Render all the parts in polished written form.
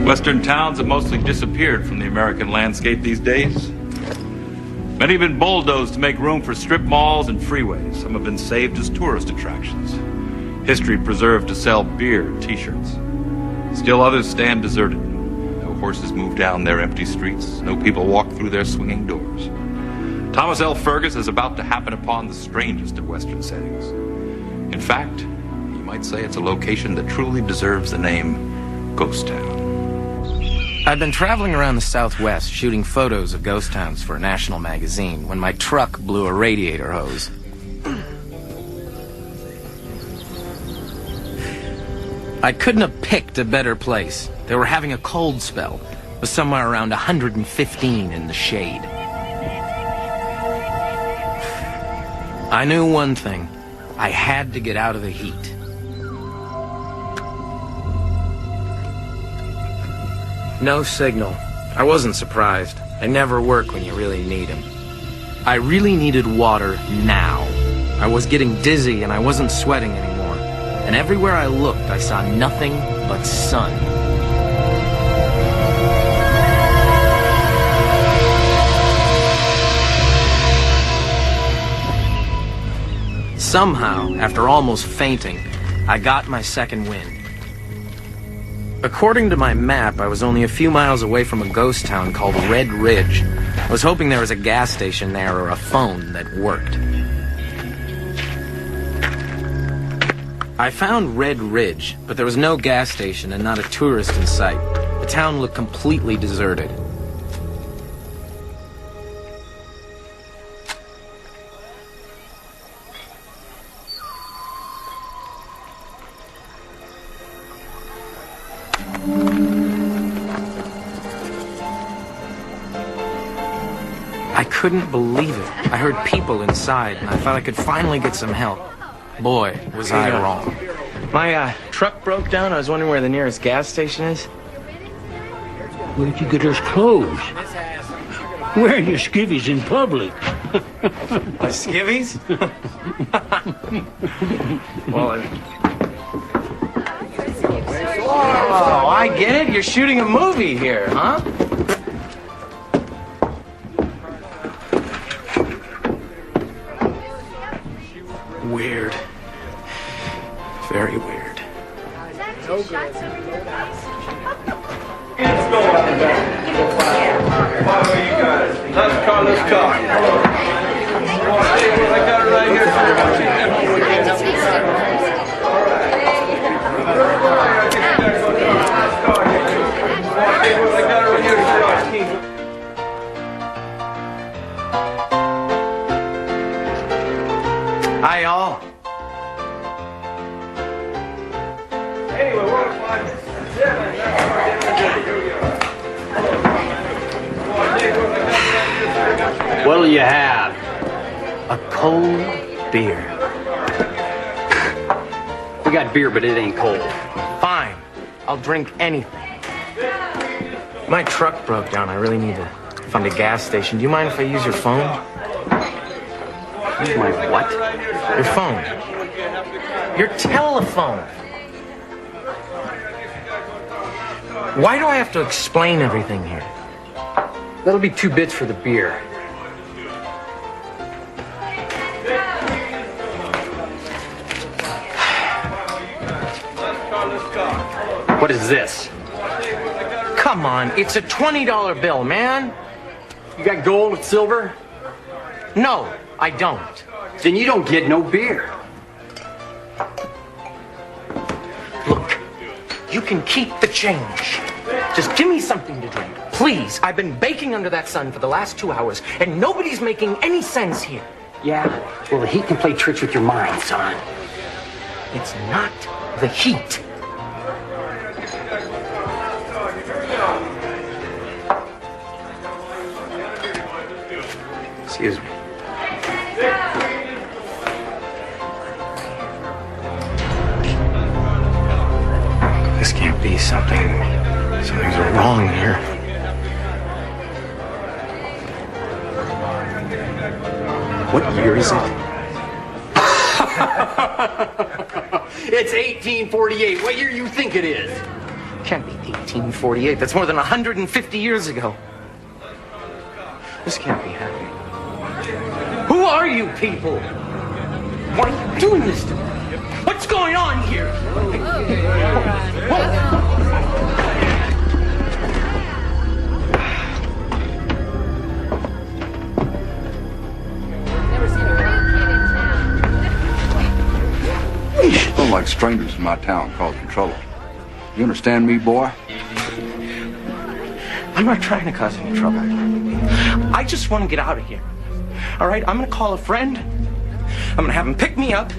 Western towns have mostly disappeared from the American landscape these days. Many have been bulldozed to make room for strip malls and freeways. Some have been saved as tourist attractions. History preserved to sell beer and t-shirts. Still others stand deserted. No horses move down their empty streets. No people walk through their swinging doors. Thomas L. Fergus is about to happen upon the strangest of Western settings. In fact, you might say it's a location that truly deserves the name Ghost Town. I'd been traveling around the Southwest shooting photos of ghost towns for a national magazine when my truck blew a radiator hose. I couldn't have picked a better place. They were having a cold spell. It was somewhere around 115 in the shade. I knew one thing. I had to get out of the heat. No signal. I wasn't surprised. They never work when you really need them. I really needed water now. I was getting dizzy and I wasn't sweating anymore. And everywhere I looked, I saw nothing but sun. Somehow, after almost fainting, I got my second wind. According to my map, I was only a few miles away from a ghost town called Red Ridge. I was hoping there was a gas station there or a phone that worked. I found Red Ridge, but there was no gas station and not a tourist in sight. The town looked completely deserted. I couldn't believe it. I heard people inside, and I thought I could finally get some help. Boy, was I wrong. My truck broke down. I was wondering where the nearest gas station is. Where'd you get those clothes? Wearing your skivvies in public. My skivvies? Well, oh, I get it. You're shooting a movie here, huh? Weird. Very weird. Let's go on you guys. Let's talk. I got it right here. Hi, all. Anyway, we're on 5, 7. What'll you have? A cold beer. We got beer, but it ain't cold. Fine. I'll drink anything. My truck broke down. I really need to find a gas station. Do you mind if I use your phone? Use my what? Your phone. Your telephone. Why do I have to explain everything here? That'll be 2 bits for the beer. What is this? Come on, it's a $20 bill, man. You got gold and silver? No, I don't. Then you don't get no beer. Look, you can keep the change. Just give me something to drink. Please, I've been baking under that sun for the last 2 hours, and nobody's making any sense here. Yeah? Well, the heat can play tricks with your mind, son. It's not the heat. Excuse me. This can't be something's wrong here. What year is it? It's 1848. What year you think it is? Can't be 1848. That's more than 150 years ago. This can't be happening. Who are you people? Why are you doing this to me? What's going on here? Don't like strangers in my town causing trouble. You understand me, boy? I'm not trying to cause any trouble. I just want to get out of here. All right, I'm going to call a friend. I'm going to have him pick me up.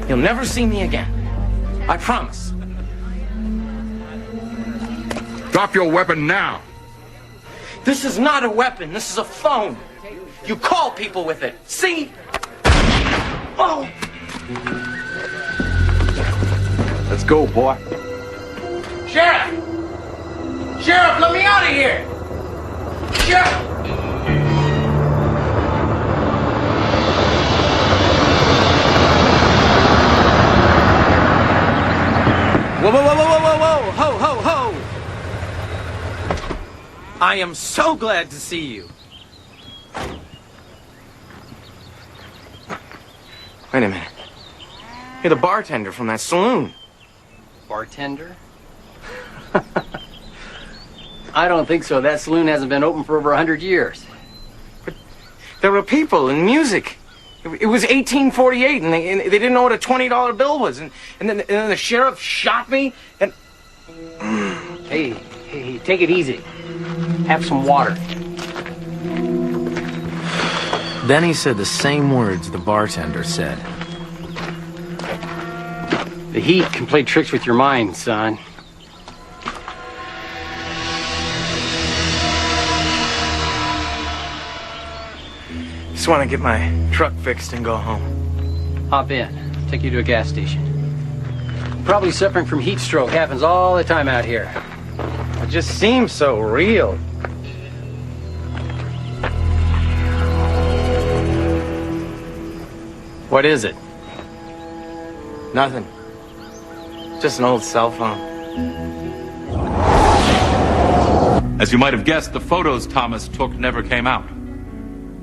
He'll never see me again. I promise. Drop your weapon now. This is not a weapon. This is a phone. You call people with it. See? Oh! Let's go, boy. Sheriff! Sheriff, let me out of here! Sheriff! Whoa, whoa, whoa, whoa, whoa, whoa, ho, ho, ho! I am so glad to see you. Wait a minute. You're the bartender from that saloon. Bartender? I don't think so. That saloon hasn't been open for over 100 years. But there were people and music. It was 1848, and they didn't know what a $20 bill was. And then the sheriff shot me, and... Hey, take it easy. Have some water. Then he said the same words the bartender said. The heat can play tricks with your mind, son. Just want to get my truck fixed and go home. Hop in. Take you to a gas station. Probably suffering from heat stroke. Happens all the time out here. It just seems so real. What is it? Nothing. Just an old cell phone. As you might have guessed, the photos Thomas took never came out.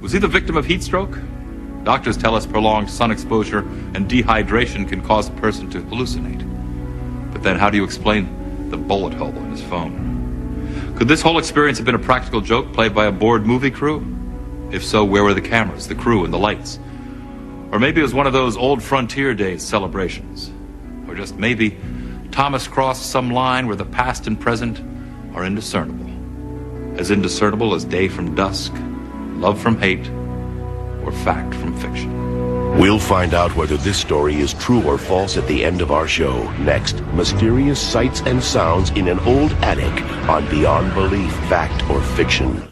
Was he the victim of heat stroke? Doctors tell us prolonged sun exposure and dehydration can cause a person to hallucinate. But then how do you explain the bullet hole in his phone? Could this whole experience have been a practical joke played by a bored movie crew? If so, where were the cameras, the crew, and the lights? Or maybe it was one of those old frontier days celebrations. Or just maybe Thomas crossed some line where the past and present are indiscernible. As indiscernible as day from dusk, love from hate, or fact from fiction. We'll find out whether this story is true or false at the end of our show. Next, mysterious sights and sounds in an old attic on Beyond Belief, Fact or Fiction.